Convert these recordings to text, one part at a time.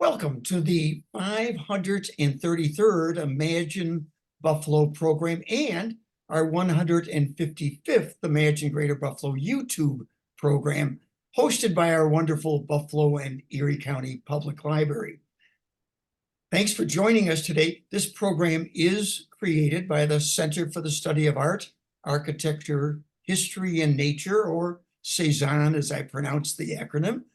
Welcome to the 533rd Imagine Buffalo program and our 155th Imagine Greater Buffalo YouTube program, hosted by our wonderful Buffalo and Erie County Public Library. Thanks for joining us today. This program is created by the Center for the Study of Art, Architecture, History, and Nature, or C-SAAHN as I pronounce the acronym,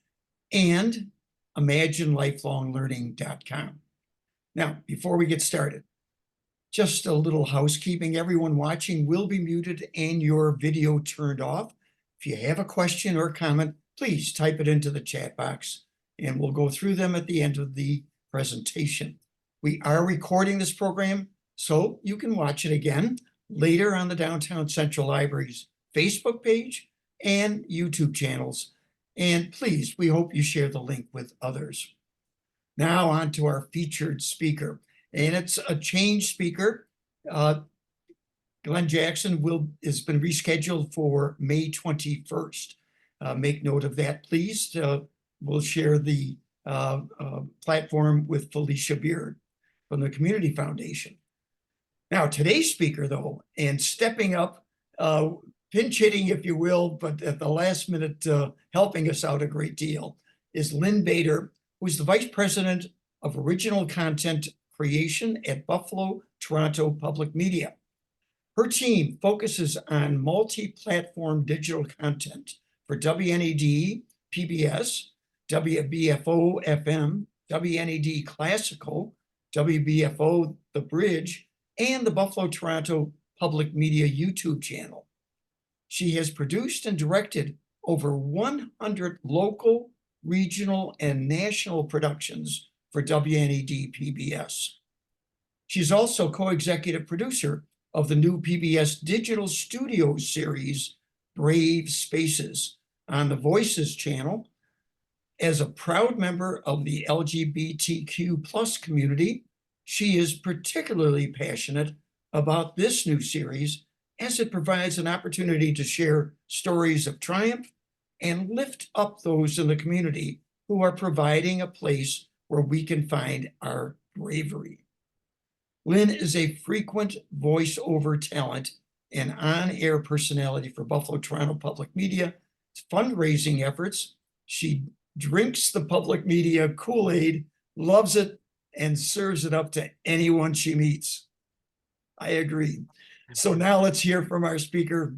and ImagineLifelongLearning.com. Now, before we get started, just a little housekeeping. Everyone watching will be muted and your video turned off. If you have a question or comment, please type it into the chat box and we'll go through them at the end of the presentation. We are recording this program so you can watch it again later on the Downtown Central Library's Facebook page and YouTube channels. And please, we hope you share the link with others. Now on to our featured speaker. And it's a change speaker. Glenn Jackson has been rescheduled for May 21st. Make note of that, please. We'll share the platform with Felicia Beard from the Community Foundation. Now, today's speaker, though, and stepping up, pinch hitting, if you will, but at the last minute, helping us out a great deal, is Lynne Bader, who's the Vice President of Original Content Creation at Buffalo Toronto Public Media. Her team focuses on multi-platform digital content for WNED PBS, WBFO FM, WNED Classical, WBFO The Bridge, and the Buffalo Toronto Public Media YouTube channel. She has produced and directed over 100 local, regional, and national productions for WNED PBS. She's also co-executive producer of the new PBS digital studio series, Brave Spaces, on the Voices channel. As a proud member of the LGBTQ+ community, she is particularly passionate about this new series as it provides an opportunity to share stories of triumph and lift up those in the community who are providing a place where we can find our bravery. Lynne is a frequent voiceover talent and on-air personality for Buffalo Toronto Public Media fundraising efforts. She drinks the public media Kool-Aid, loves it, and serves it up to anyone she meets. I agree. So now let's hear from our speaker,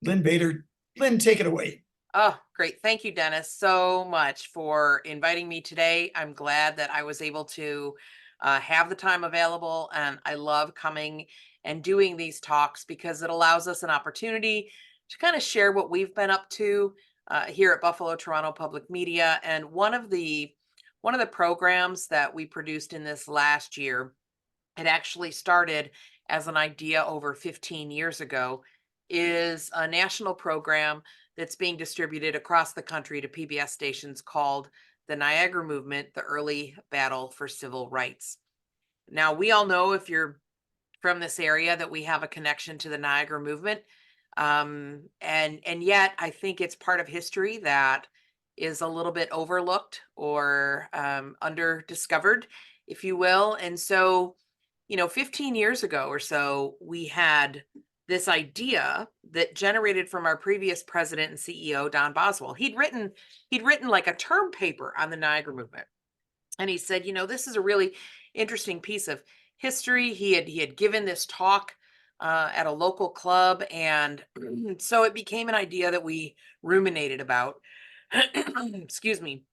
Lynne Bader. Lynne, take it away. Oh, great. Thank you, Dennis, so much for inviting me today. I'm glad that I was able to have the time available, and I love coming and doing these talks because it allows us an opportunity to kind of share what we've been up to here at Buffalo Toronto Public Media. And one of the programs that we produced in this last year, it actually started as an idea over 15 years ago, is a national program that's being distributed across the country to PBS stations called the Niagara Movement, the Early Battle for Civil Rights. Now, we all know, if you're from this area, that we have a connection to the Niagara Movement. And yet I think it's part of history that is a little bit overlooked or under-discovered, if you will. And so, 15 years ago or so, we had this idea that generated from our previous president and CEO, Don Boswell. He'd written like a term paper on the Niagara Movement. And he said, this is a really interesting piece of history. He had given this talk at a local club. And so it became an idea that we ruminated about. Excuse me.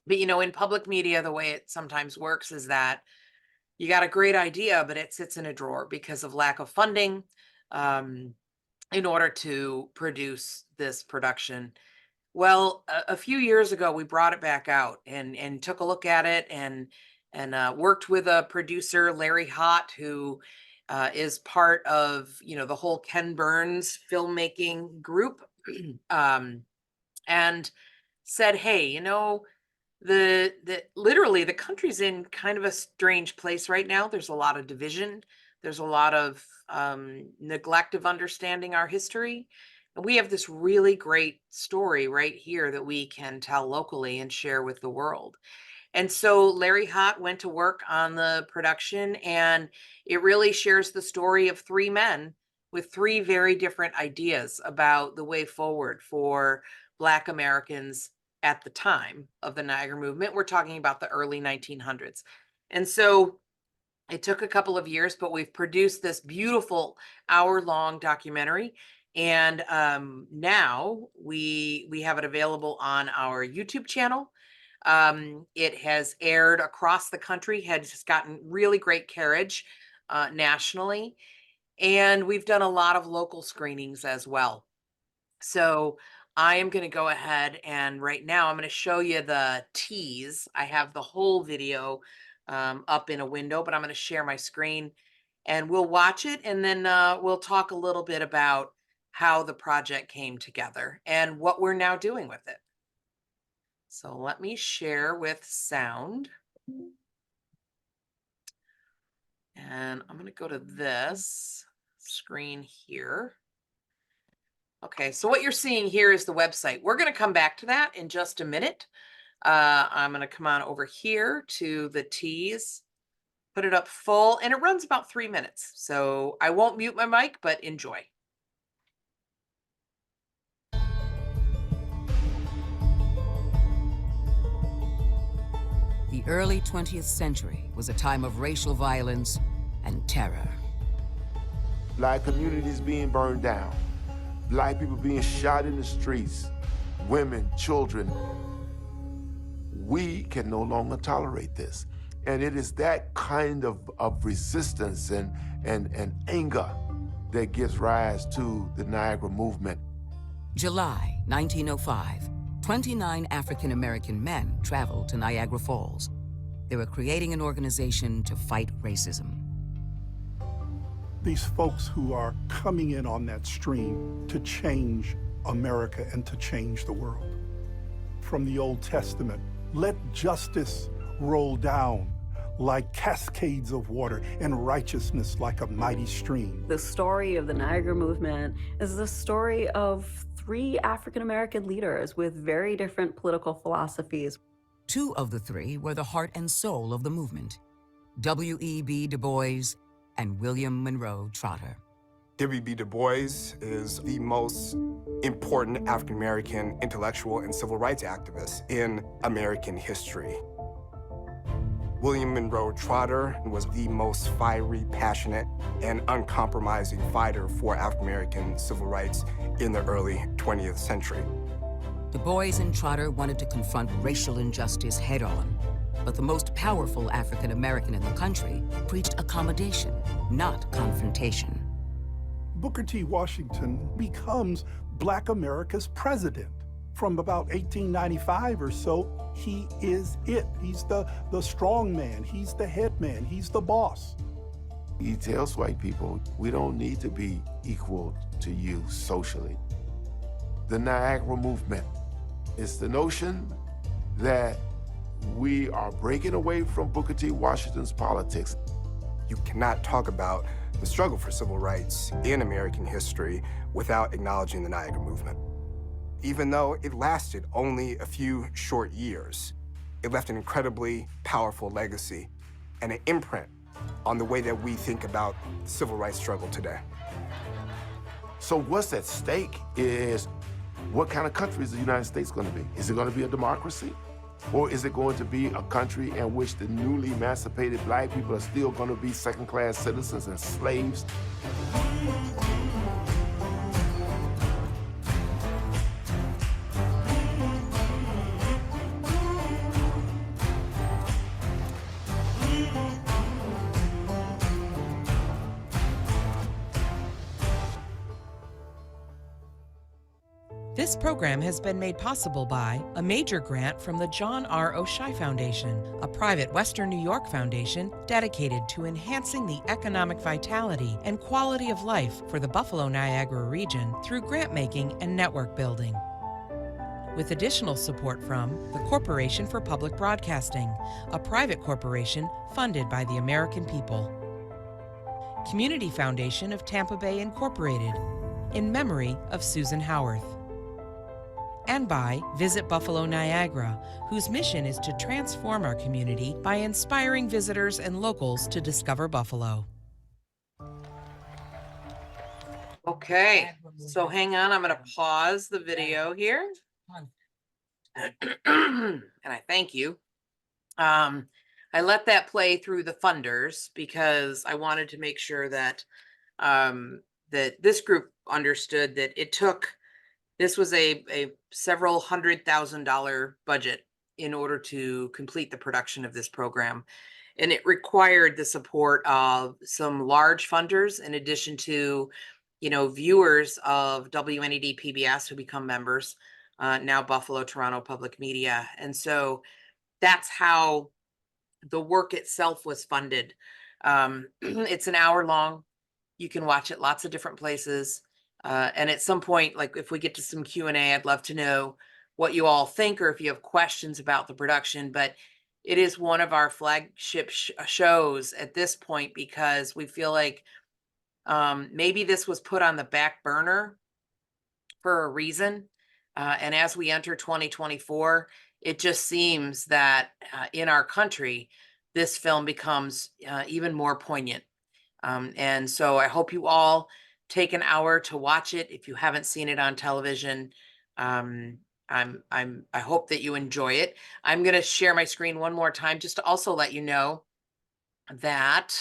But, in public media, the way it sometimes works is that you got a great idea, but it sits in a drawer because of lack of funding in order to produce this production. Well, a few years ago, we brought it back out and took a look at it and worked with a producer, Larry Hott, who is part of, the whole Ken Burns filmmaking group, and said, hey, literally the country's in kind of a strange place right now. There's a lot of division. There's a lot of neglect of understanding our history. And we have this really great story right here that we can tell locally and share with the world. And so Larry Hott went to work on the production, and it really shares the story of three men with three very different ideas about the way forward for Black Americans at the time of the Niagara Movement. We're talking about the early 1900s. And so it took a couple of years, but we've produced this beautiful hour-long documentary. And now we have it available on our YouTube channel. It has aired across the country, has gotten really great carriage nationally, and we've done a lot of local screenings as well. So I am going to go ahead and right now I'm going to show you the tease. I have the whole video up in a window, but I'm going to share my screen and we'll watch it, and then we'll talk a little bit about how the project came together and what we're now doing with it. So let me share with sound. And I'm going to go to this screen here. Okay, so what you're seeing here is the website. We're going to come back to that in just a minute. I'm going to come on over here to the tease, put it up full, and it runs about 3 minutes. So I won't mute my mic, but enjoy. The early 20th century was a time of racial violence and terror. Black communities being burned down, Black people being shot in the streets, women, children. We can no longer tolerate this. And it is that kind of resistance and anger that gives rise to the Niagara Movement. July 1905, 29 African-American men traveled to Niagara Falls. They were creating an organization to fight racism. These folks who are coming in on that stream to change America and to change the world. From the Old Testament, let justice roll down like cascades of water and righteousness like a mighty stream. The story of the Niagara Movement is the story of three African-American leaders with very different political philosophies. Two of the three were the heart and soul of the movement: W.E.B. Du Bois and William Monroe Trotter. W.B. Du Bois is the most important African-American intellectual and civil rights activist in American history. William Monroe Trotter was the most fiery, passionate, and uncompromising fighter for African-American civil rights in the early 20th century. Du Bois and Trotter wanted to confront racial injustice head-on, but the most powerful African-American in the country preached accommodation, not confrontation. Booker T. Washington becomes Black America's president. From about 1895 or so, he is it. He's the strong man, he's the head man, he's the boss. He tells white people, we don't need to be equal to you socially. The Niagara Movement is the notion that we are breaking away from Booker T. Washington's politics. You cannot talk about the struggle for civil rights in American history without acknowledging the Niagara Movement. Even though it lasted only a few short years, it left an incredibly powerful legacy and an imprint on the way that we think about the civil rights struggle today. So what's at stake is, what kind of country is the United States going to be? Is it going to be a democracy? Or is it going to be a country in which the newly emancipated Black people are still going to be second-class citizens and slaves? This program has been made possible by a major grant from the John R. O'Shea Foundation, a private Western New York foundation dedicated to enhancing the economic vitality and quality of life for the Buffalo-Niagara region through grant making and network building. With additional support from the Corporation for Public Broadcasting, a private corporation funded by the American people. Community Foundation of Tampa Bay Incorporated, in memory of Susan Howarth. and by Visit Buffalo Niagara, whose mission is to transform our community by inspiring visitors and locals to discover Buffalo. Okay, so hang on, I'm going to pause the video here. And I thank you. I let that play through the funders because I wanted to make sure that that this group understood that this was a several $100,000 budget in order to complete the production of this program. And it required the support of some large funders in addition to, viewers of WNED PBS who become members, now Buffalo Toronto Public Media. And so that's how the work itself was funded. It's an hour long. You can watch it lots of different places. And at some point, like if we get to some Q&A, I'd love to know what you all think or if you have questions about the production. But it is one of our flagship shows at this point because we feel like maybe this was put on the back burner for a reason. And as we enter 2024, it just seems that in our country, this film becomes even more poignant. And so I hope you all take an hour to watch it. If you haven't seen it on television, I hope that you enjoy it. I'm going to share my screen one more time just to also let you know that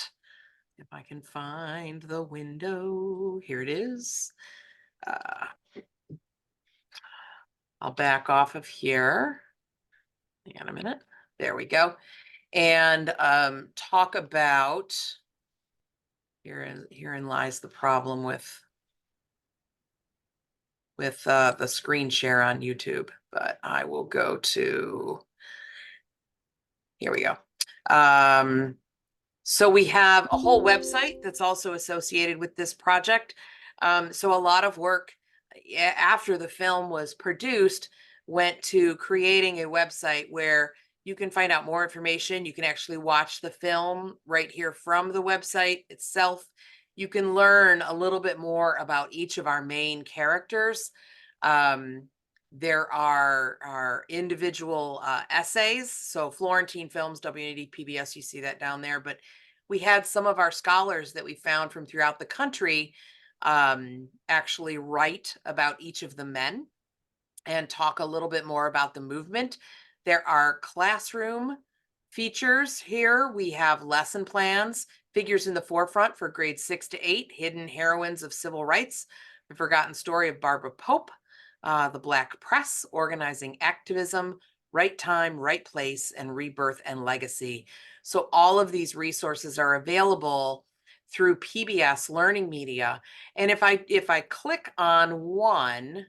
if I can find the window, here it is. I'll back off of here. Hang on a minute. There we go. And talk about, herein lies the problem with the screen share on YouTube, but I will go to, here we go. So we have a whole website that's also associated with this project. So a lot of work after the film was produced went to creating a website where you can find out more information. You can actually watch the film right here from the website itself. You can learn a little bit more about each of our main characters. There are individual essays. So Florentine Films, WNED PBS, you see that down there. But we had some of our scholars that we found from throughout the country actually write about each of the men and talk a little bit more about the movement. There are classroom features here. We have lesson plans, figures in the forefront for grades 6 to 8, hidden heroines of civil rights, the forgotten story of Barbara Pope, the Black Press, organizing activism, right time, right place, and rebirth and legacy. So all of these resources are available through PBS Learning Media. And if I click on one,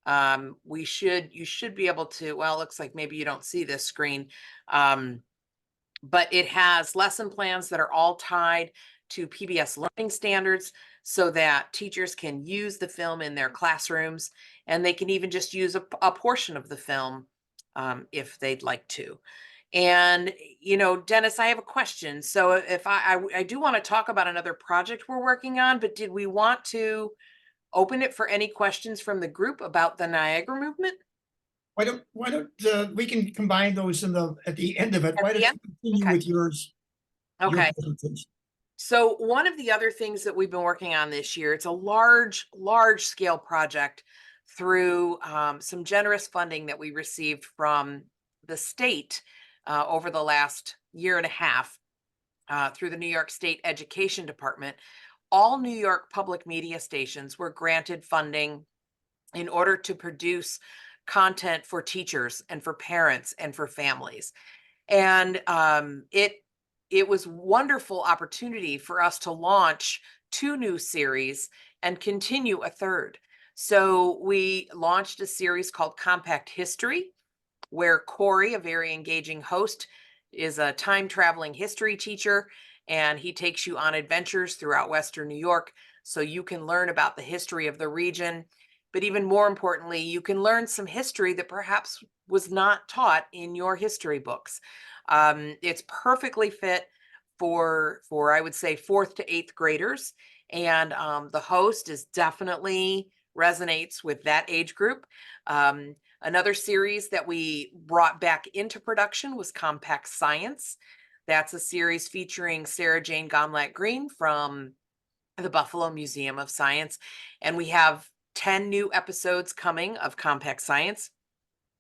you should be able to, well, it looks like maybe you don't see this screen, but it has lesson plans that are all tied to PBS learning standards so that teachers can use the film in their classrooms, and they can even just use a portion of the film if they'd like to. And, Dennis, I have a question. So if I do want to talk about another project we're working on, but did we want to open it for any questions from the group about the Niagara Movement? Why don't we can combine those at the end of it. Why don't you continue Okay. with yours? Okay. Your presentation. So one of the other things that we've been working on this year, it's a large scale project through some generous funding that we received from the state over the last year and a half through the New York State Education Department. All New York public media stations were granted funding in order to produce content for teachers and for parents and for families. And it was a wonderful opportunity for us to launch 2 new series and continue a third. So we launched a series called Compact History, where Corey, a very engaging host, is a time-traveling history teacher, and he takes you on adventures throughout Western New York so you can learn about the history of the region. But even more importantly, you can learn some history that perhaps was not taught in your history books. It's perfectly fit for I would say 4th to 8th graders, and the host is definitely resonates with that age group. Another series that we brought back into production was Compact Science. That's a series featuring Sarah Jane Gomlat Green from the Buffalo Museum of Science. And we have 10 new episodes coming of Compact Science.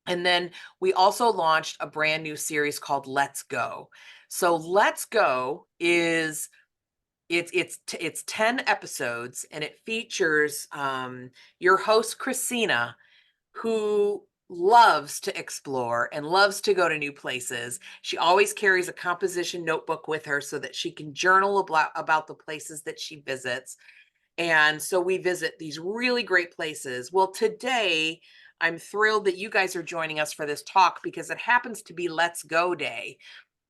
And then we also launched a brand new series called Let's Go. So Let's Go is it's 10 episodes, and it features your host Christina, who loves to explore and loves to go to new places. She always carries a composition notebook with her so that she can journal about the places that she visits. And so we visit these really great places. Well, today I'm thrilled that you guys are joining us for this talk because it happens to be Let's Go Day,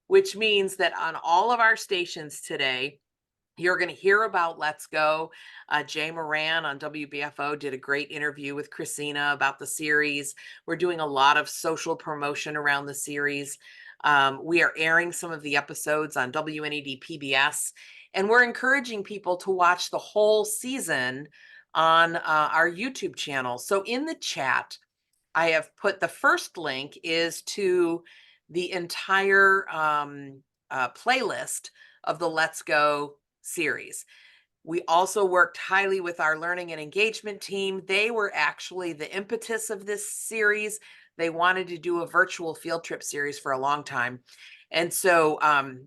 which means that on all of our stations today, you're going to hear about Let's Go. Jay Moran on WBFO did a great interview with Christina about the series. We're doing a lot of social promotion around the series. We are airing some of the episodes on WNED PBS, and we're encouraging people to watch the whole season on our YouTube channel. So in the chat, I have put the first link is to the entire playlist of the Let's Go series. We also worked highly with our learning and engagement team. They were actually the impetus of this series. They wanted to do a virtual field trip series for a long time. And so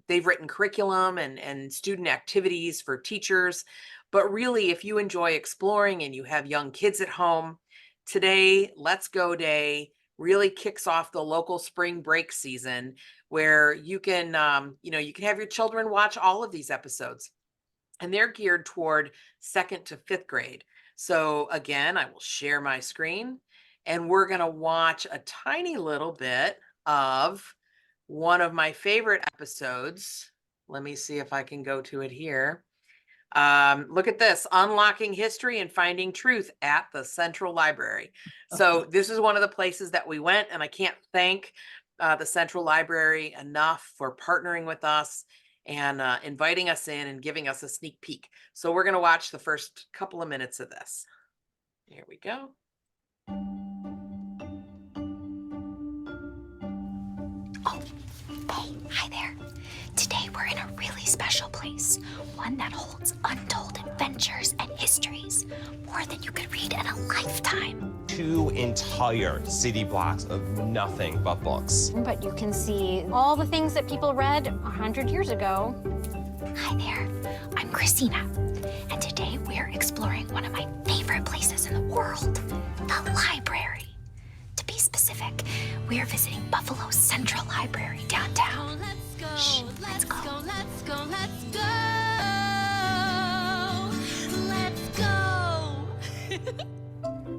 they've written curriculum and student activities for teachers. But really, if you enjoy exploring and you have young kids at home, today, Let's Go Day really kicks off the local spring break season where you can have your children watch all of these episodes. And they're geared toward 2nd to 5th grade. So again, I will share my screen and we're going to watch a tiny little bit of one of my favorite episodes. Let me see if I can go to it here. Look at this, Unlocking History and Finding Truth at the Central Library. So this is one of the places that we went, and I can't thank the Central Library enough for partnering with us and inviting us in and giving us a sneak peek. So we're going to watch the first couple of minutes of this. Here we go. Oh, hey, hi there. Today we're in a really special place, one that holds untold adventures and histories, more than you could read in a lifetime. 2 entire city blocks of nothing but books. But you can see all the things that people read 100 years ago. Hi there, I'm Christina, and today we're exploring one of my favorite places in the world, the library. To be specific, we're visiting Buffalo's Central Library downtown. Shh, let's go. Let's go. Let's go.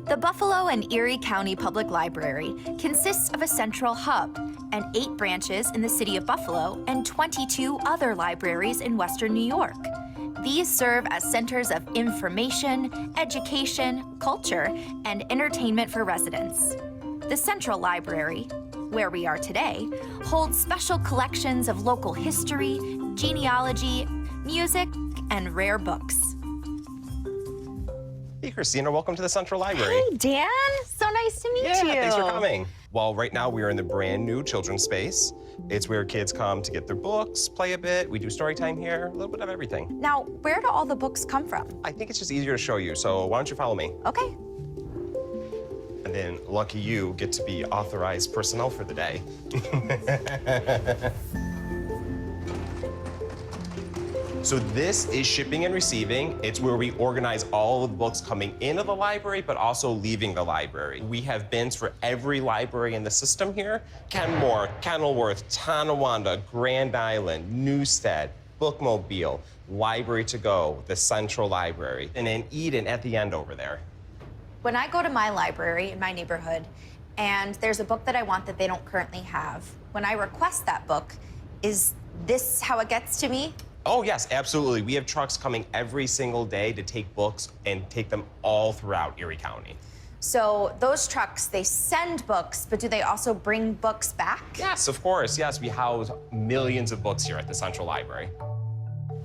The Buffalo and Erie County Public Library consists of a central hub and 8 branches in the city of Buffalo and 22 other libraries in Western New York. These serve as centers of information, education, culture, and entertainment for residents. The Central Library, where we are today, holds special collections of local history, genealogy, music, and rare books. Hey, Christina, welcome to the Central Library. Hey, Dan. So nice to meet you. Yeah, thanks for coming. Well, right now we are in the brand new children's space. It's where kids come to get their books, play a bit. We do story time here, a little bit of everything. Now, where do all the books come from? I think it's just easier to show you, so why don't you follow me? Okay. And then, lucky you, get to be authorized personnel for the day. So this is shipping and receiving. It's where we organize all of the books coming into the library, but also leaving the library. We have bins for every library in the system here. Kenmore, Kenilworth, Tonawanda, Grand Island, Newstead, Bookmobile, Library to Go, the Central Library, and then Eden at the end over there. When I go to my library in my neighborhood, and there's a book that I want that they don't currently have, when I request that book, is this how it gets to me? Oh, yes, absolutely. We have trucks coming every single day to take books and take them all throughout Erie County. So those trucks, they send books, but do they also bring books back? Yes, of course. Yes, we house millions of books here at the Central Library.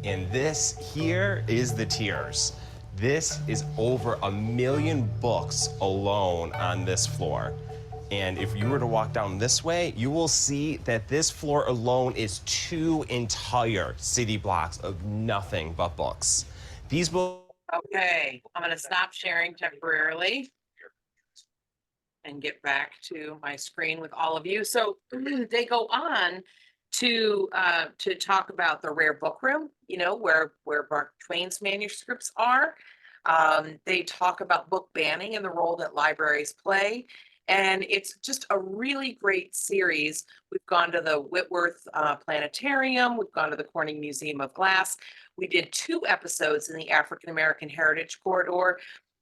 And this here is the tiers. This is over 1 million books alone on this floor. And if you were to walk down this way, you will see that this floor alone is 2 entire city blocks of nothing but books. These books. Okay, I'm going to stop sharing temporarily and get back to my screen with all of you. So they go on to talk about the rare book room, you know, where Mark Twain's manuscripts are. They talk about book banning and the role that libraries play. And it's just a really great series. We've gone to the Whitworth Planetarium. We've gone to the Corning Museum of Glass. We did 2 episodes in the African American Heritage Corridor,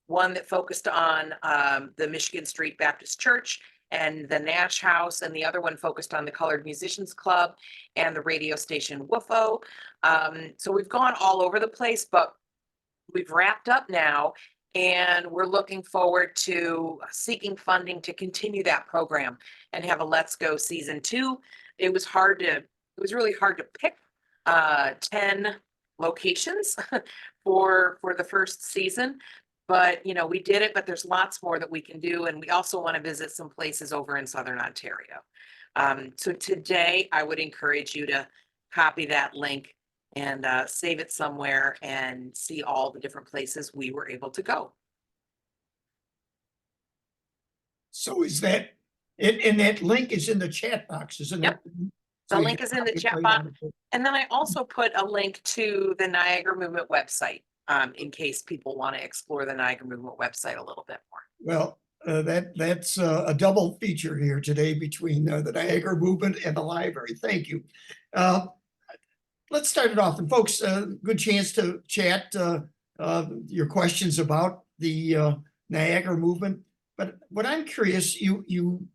one that focused on the Michigan Street Baptist Church and the Nash House, and the other one focused on the Colored Musicians Club and the radio station WFO. So we've gone all over the place, but we've wrapped up now, and we're looking forward to seeking funding to continue that program and have a Let's Go season 2. It was really hard to pick 10 locations for the first season, but you know, we did it, but there's lots more that we can do. And we also want to visit some places over in Southern Ontario. So today I would encourage you to copy that link and save it somewhere and see all the different places we were able to go. So is that, and that link is in the chat box, isn't it? Yep. The link is in the chat box. And then I also put a link to the Niagara Movement website in case people want to explore the Niagara Movement website a little bit more. Well, that's a double feature here today between the Niagara Movement and the library. Thank you. Let's start it off. And folks, good chance to chat your questions about the Niagara Movement. But what I'm curious, you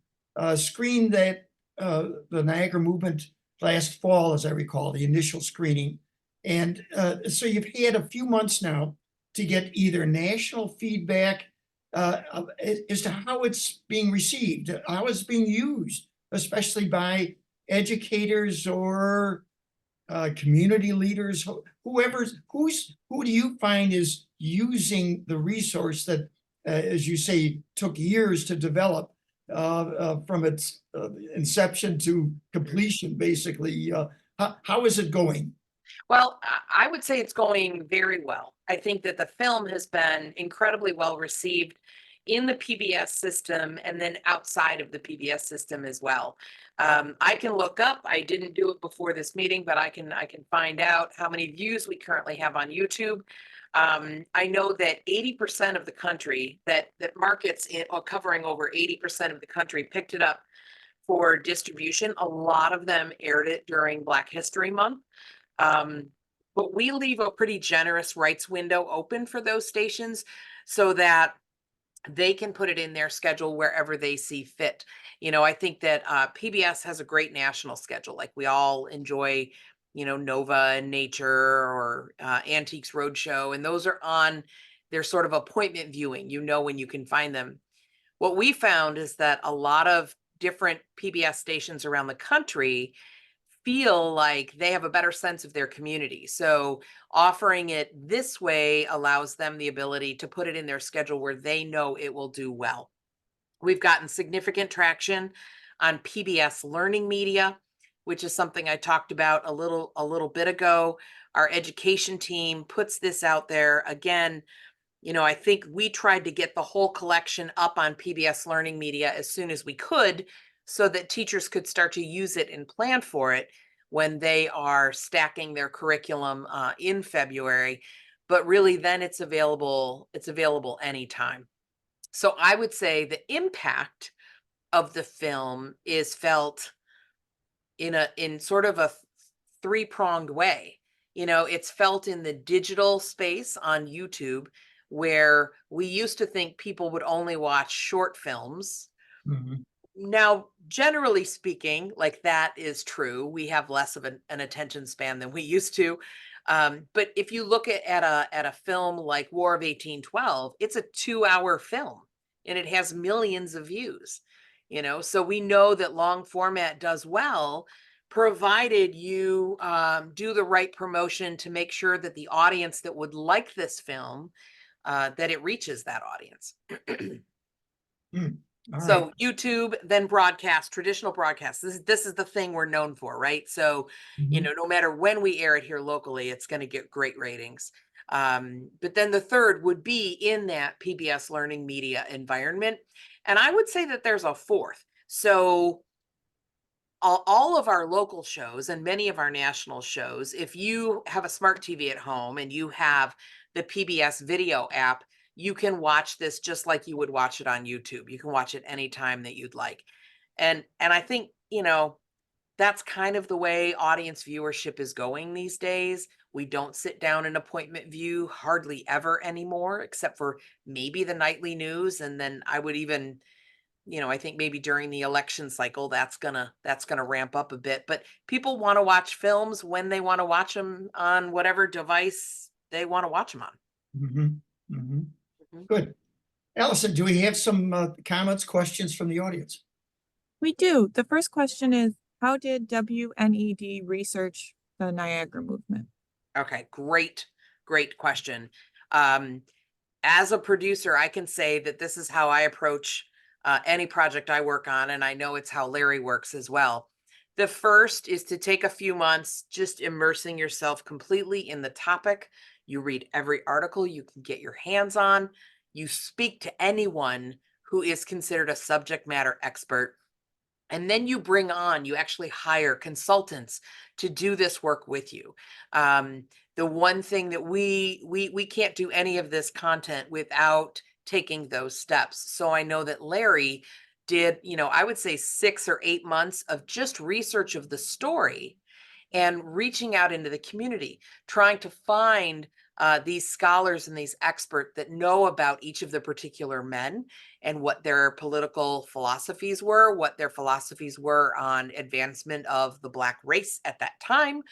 screened that the Niagara Movement last fall, as I recall, the initial screening. And so you've had a few months now to get either national feedback as to how it's being received, how it's being used, especially by educators or community leaders, who do you find is using the resource that, as you say, took years to develop from its inception to completion, basically? How is it going? Well, I would say it's going very well. I think that the film has been incredibly well received in the PBS system and then outside of the PBS system as well. I can look up, I didn't do it before this meeting, but I can find out how many views we currently have on YouTube. I know that 80% of the country, that markets covering over 80% of the country picked it up for distribution. A lot of them aired it during Black History Month. But we leave a pretty generous rights window open for those stations so that they can put it in their schedule wherever they see fit. You know, I think that PBS has a great national schedule. Like we all enjoy, you know, Nova and Nature or Antiques Roadshow, and those are on their sort of appointment viewing, you know, when you can find them. What we found is that a lot of different PBS stations around the country feel like they have a better sense of their community. So offering it this way allows them the ability to put it in their schedule where they know it will do well. We've gotten significant traction on PBS learning media, which is something I talked about a little bit ago. Our education team puts this out there. Again, you know, I think we tried to get the whole collection up on PBS learning media as soon as we could, so that teachers could start to use it and plan for it when they are stacking their curriculum in February. But really, then it's available anytime. So I would say the impact of the film is felt in sort of a 3-pronged way. You know, it's felt in the digital space on YouTube, where we used to think people would only watch short films. Mm-hmm. Now, generally speaking, like that is true. We have less of an attention span than we used to. But if you look at a film like War of 1812, it's a 2-hour film and it has millions of views. You know, so we know that long format does well, provided you do the right promotion to make sure that the audience that would like this film, that it reaches that audience. All right. So YouTube, then broadcast, traditional broadcast. This is the thing we're known for, right? So, you Mhm. know, no matter when we air it here locally, it's going to get great ratings. But then the third would be in that PBS learning media environment. And I would say that there's a fourth. So all of our local shows and many of our national shows, if you have a smart TV at home and you have the PBS video app, you can watch this just like you would watch it on YouTube. You can watch it anytime that you'd like. And I think, you know, that's kind of the way audience viewership is going these days. We don't sit down and appointment view hardly ever anymore, except for maybe the nightly news. And then I would even, you know, I think maybe during the election cycle, that's gonna ramp up a bit. But people want to watch films when they want to watch them on whatever device they want to watch them on. Mhm. Mhm. Mhm. Good. Allison, do we have some comments, questions from the audience? We do. The first question is, how did WNED research the Niagara movement? Okay, great question. Um, as a producer, I can say that this is how I approach any project I work on, and I know it's how Larry works as well. The first is to take a few months just immersing yourself completely in the topic. You read every article you can get your hands on. You speak to anyone who is considered a subject matter expert. And then you actually hire consultants to do this work with you. The one thing that we can't do any of this content without taking those steps. So I know that Larry did, you know, I would say 6 or 8 months of just research of the story and reaching out into the community, trying to find these scholars and these experts that know about each of the particular men and what their political philosophies were, what their philosophies were on advancement of the Black race at that time.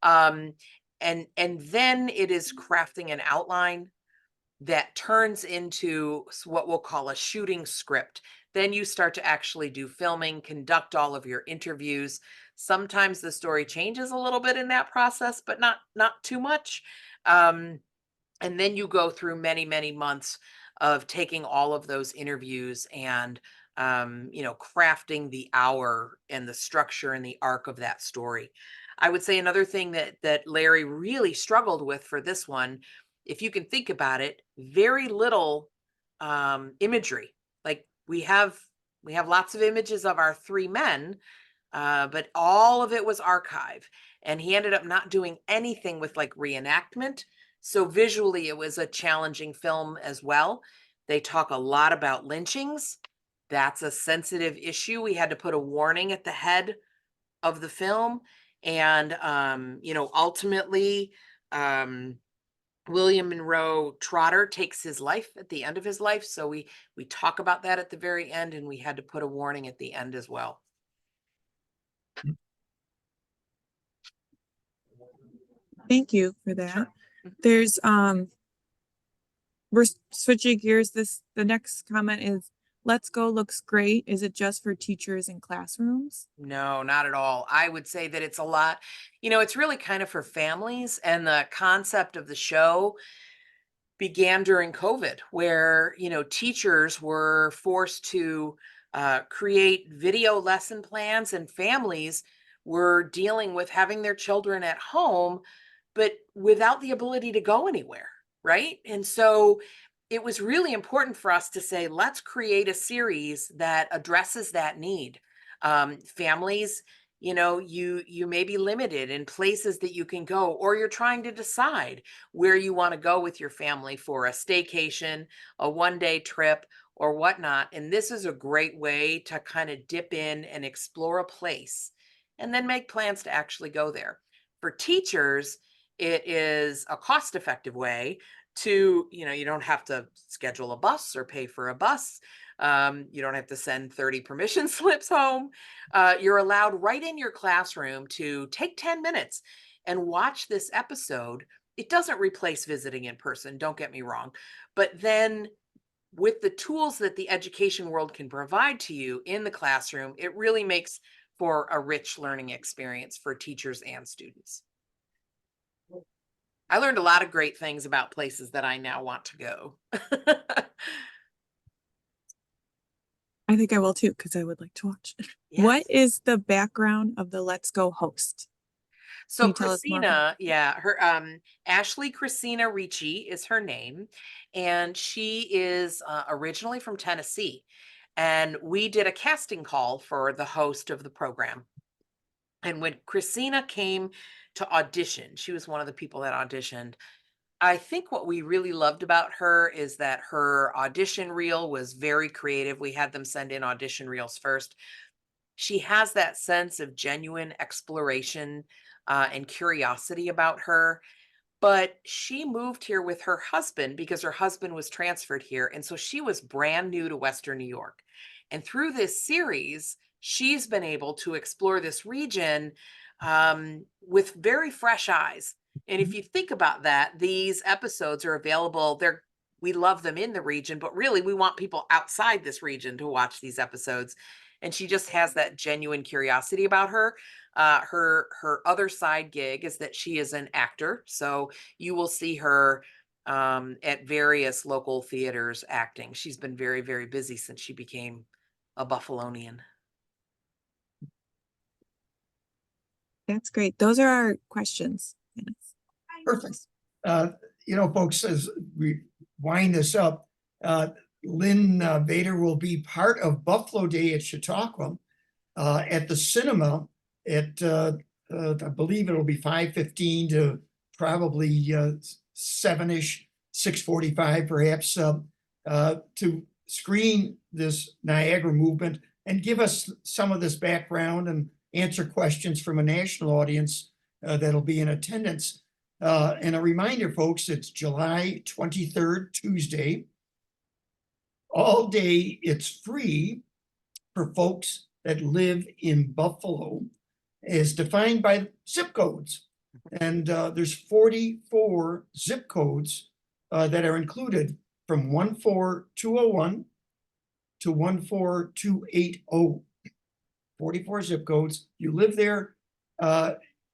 Um, and then it is crafting an outline that turns into what we'll call a shooting script. Then you start to actually do filming, conduct all of your interviews. Sometimes the story changes a little bit in that process, but not too much. Um, and then you go through many months of taking all of those interviews and you know, crafting the hour and the structure and the arc of that story. I would say another thing that Larry really struggled with for this one, if you can think about it, very little imagery. Like we have lots of images of our three men, but all of it was archive. And he ended up not doing anything with like reenactment. So visually, it was a challenging film as well. They talk a lot about lynchings. That's a sensitive issue. We had to put a warning at the head of the film. And, you know, ultimately, um, William Monroe Trotter takes his life at the end of his life. So we talk about that at the very end, and we had to put a warning at the end as well. Thank you for that. Sure. There's we're switching gears. The next comment is, let's go looks great. Is it just for teachers and classrooms? No, not at all. I would say that it's a lot, you know, it's really kind of for families. And the concept of the show began during COVID, where, you know, teachers were forced to create video lesson plans, and families were dealing with having their children at home, but without the ability to go anywhere. Right. And so it was really important for us to say, let's create a series that addresses that need. Families, you know, you may be limited in places that you can go, or you're trying to decide where you want to go with your family for a staycation, a one-day trip, or whatnot. And this is a great way to kind of dip in and explore a place and then make plans to actually go there. For teachers, it is a cost-effective way to, you know, you don't have to schedule a bus or pay for a bus. You don't have to send 30 permission slips home. You're allowed right in your classroom to take 10 minutes and watch this episode. It doesn't replace visiting in person, don't get me wrong. But then with the tools that the education world can provide to you in the classroom, it really makes for a rich learning experience for teachers and students. I learned a lot of great things about places that I now want to go. I think I will too, because I would like to watch. What is the background of the Let's Go host? Can So you tell us more about- Christina, yeah, her Ashley Christina Ricci is her name, and she is originally from Tennessee. And we did a casting call for the host of the program. And when Christina came to audition, she was one of the people that auditioned. I think what we really loved about her is that her audition reel was very creative. We had them send in audition reels first. She has that sense of genuine exploration and curiosity about her. But she moved here with her husband because her husband was transferred here. And so she was brand new to Western New York. And through this series, she's been able to explore this region with very fresh eyes. And if you think about that, these episodes are available. We love them in the region, but really we want people outside this region to watch these episodes. And she just has that genuine curiosity about her. Her other side gig is that she is an actor, so you will see her at various local theaters acting. She's been very, very busy since she became a Buffalonian. That's great. Those are our questions. Dennis. Perfect. Folks, as we wind this up, Lynne Bader will be part of Buffalo Day at Chautauqua at the cinema at, I believe it'll be 5:15 to probably 7-ish, 6:45 perhaps, to screen this Niagara Movement and give us some of this background and answer questions from a national audience that'll be in attendance. And a reminder, folks, it's July 23rd, Tuesday. All day, it's free for folks that live in Buffalo, as defined by zip codes. And there's 44 zip codes that are included from 14201 to 14280. 44 zip codes. You live there,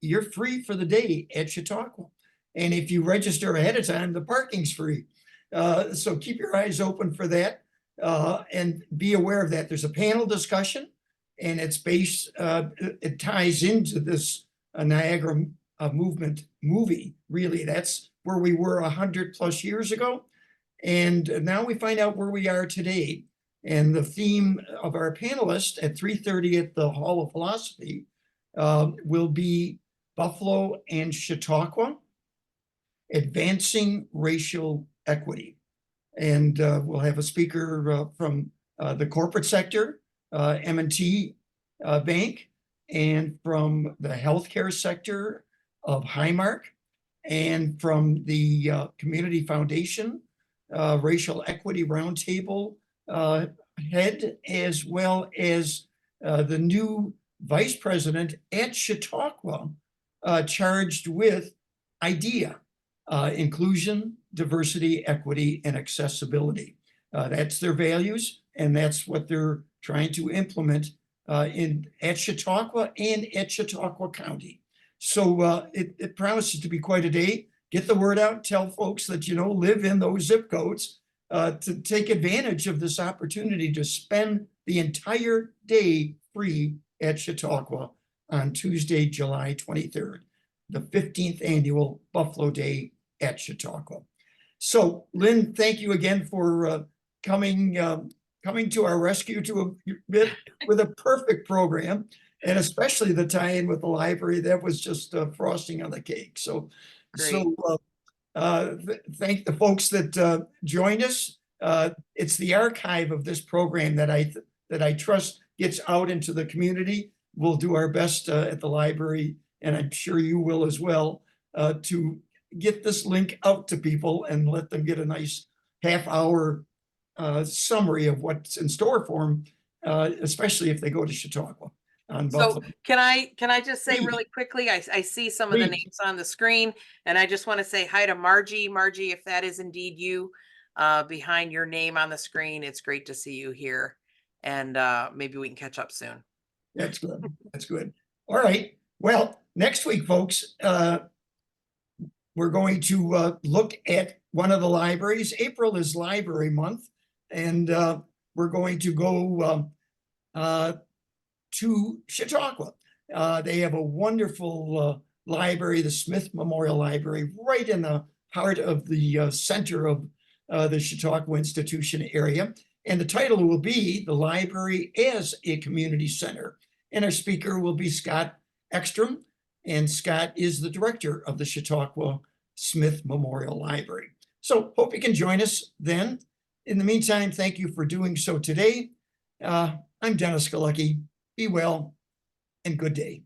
you're free for the day at Chautauqua. And if you register ahead of time, the parking's free. So keep your eyes open for that and be aware of that. There's a panel discussion, and it's based, it ties into this Niagara Movement movie. Really, that's where we were 100+ years ago. And now we find out where we are today. And the theme of our panelists at 3:30 at the Hall of Philosophy will be Buffalo and Chautauqua, Advancing Racial Equity. And we'll have a speaker from the corporate sector, M&T Bank, and from the healthcare sector of Highmark, and from the Community Foundation, Racial Equity Roundtable head, as well as the new vice president at Chautauqua, charged with IDEA, inclusion, diversity, equity, and accessibility. That's their values, and that's what they're trying to implement at Chautauqua and at Chautauqua County. So it promises to be quite a day. Get the word out, tell folks that live in those zip codes to take advantage of this opportunity to spend the entire day free at Chautauqua on Tuesday, July 23rd, the 15th annual Buffalo Day at Chautauqua. So, Lynne, thank you again for coming to our rescue with a perfect program, and especially the tie-in with the library. That was just frosting on the cake. So, Great. Thank the folks that joined us. It's the archive of this program that I trust gets out into the community. We'll do our best at the library, and I'm sure you will as well, to get this link out to people and let them get a nice half-hour summary of what's in store for them, especially if they go to Chautauqua. So can I just say Please. really quickly, I see some of the Please. names on the screen, and I just want to say hi to Margie. Margie, if that is indeed you behind your name on the screen, it's great to see you here, and maybe we can catch up soon. That's good. That's good. All right. Well, next week, folks, we're going to look at one of the libraries. April is Library Month, and we're we're going to go to Chautauqua. They have a wonderful library, the Smith Memorial Library, right in the heart of the center of the Chautauqua Institution area. And the title will be The Library as a Community Center. And our speaker will be Scott Ekstrom. And Scott is the director of the Chautauqua Smith Memorial Library. So hope you can join us then. In the meantime, thank you for doing so today. I'm Dennis Galucki. Be well and good day.